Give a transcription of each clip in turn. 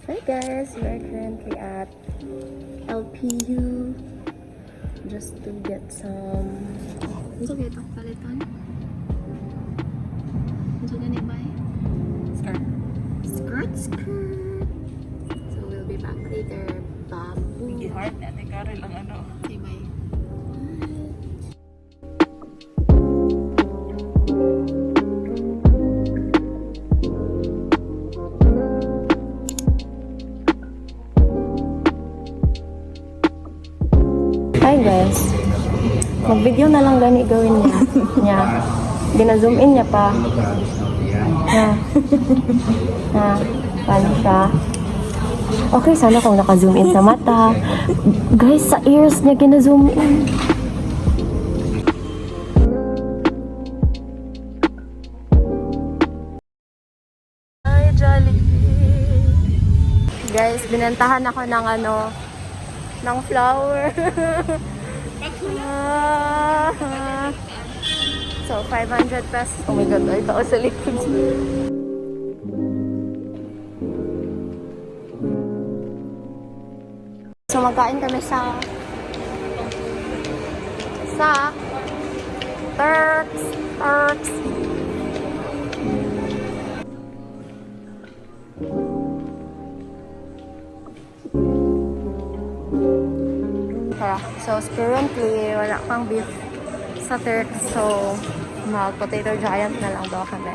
Hi guys, we are currently at LPU just to get some. Ano ito? Palitan? Ano gani ba? Skirt. Skirt. So we'll be back later. Babu. Hindi hard na. Karel ang ano. Okay, bye. Hi guys, mag-video na lang gani gawin niya. Gina-zoom in niya pa. Paano siya? Okay, sana kung naka-zoom in sa mata. Guys, sa ears niya gina-zoom in. Hi, Jollibee! Guys, binantahan ako ng ng flower. So, 500 pesos. Oh my God, ay tao sa likod. So, magkain kami sa Turks. So, currently, wala pang beef sa Turks. So, mag-potato giant na lang daw kami.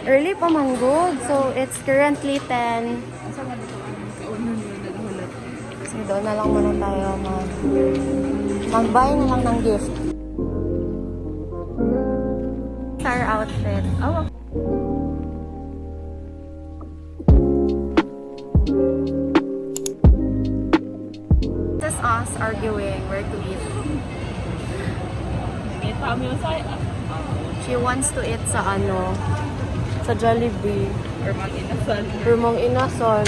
Early pa man good. So, it's currently 10. So, doon na lang muna tayo mag-buy na lang ng gift. Our outfit. Oh, this is us arguing where to eat. She wants to eat sa sa Jollibee. Rumong Inasal.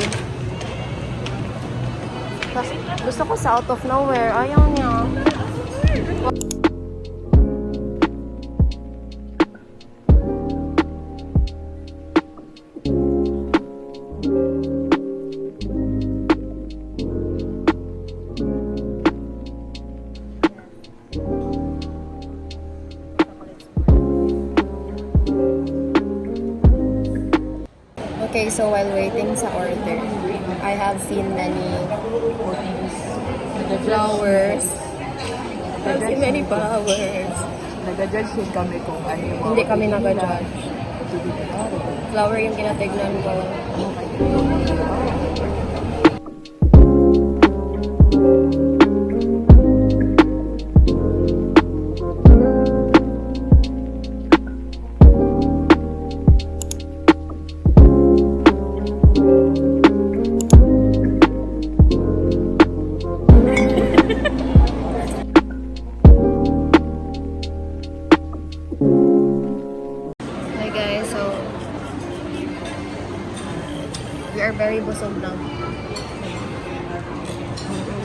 Tapos gusto ko sa out of nowhere. Ayaw niya. Okay, so while waiting sa order, I have seen many flowers. I've seen many flowers. Nag-judge din kami kung ano yung... Hindi kami nag-judge. Flower yung kinatignan ko. We are very busog now.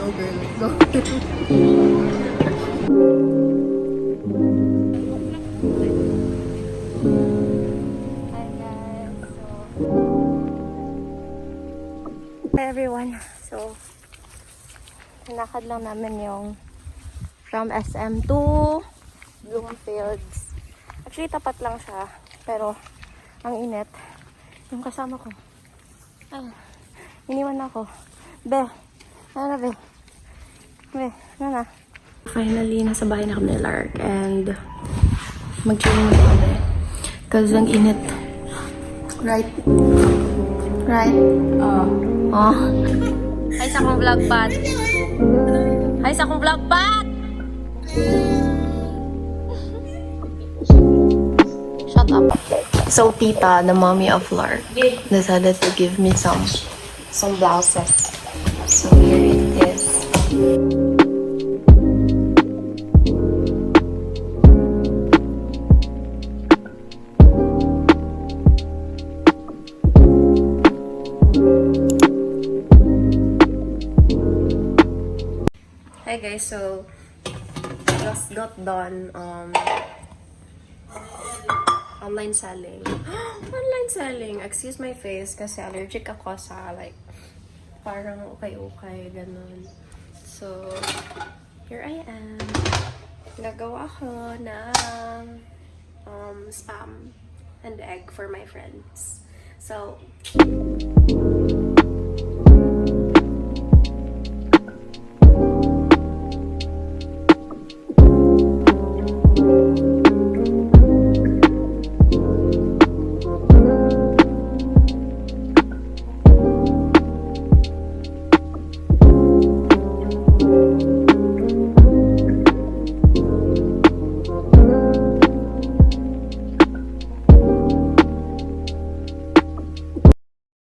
Go girl, go. Hi guys. Hi everyone. So, tinakad lang namin yung from SM to Bloomfields. Actually, tapat lang siya. Pero, ang init. Yung kasama ko. Ay, iniwan ako. Be, ano be? Be, ano na? Finally, nasa bahay na kami ni Lark and mag-chilling na kami. Kasi ang init. Right? Right? Oh. Hi sa akong vlog pat. Hi sa akong vlog pat! Shut up. So Tita, the mommy of Lark, decided to give me some blouses. So here it is. guys, so just got done online selling. Online selling. Excuse my face kasi allergic ako sa like parang ukay-ukay ganun. So here I am. Gagawa ako ng spam and egg for my friends. So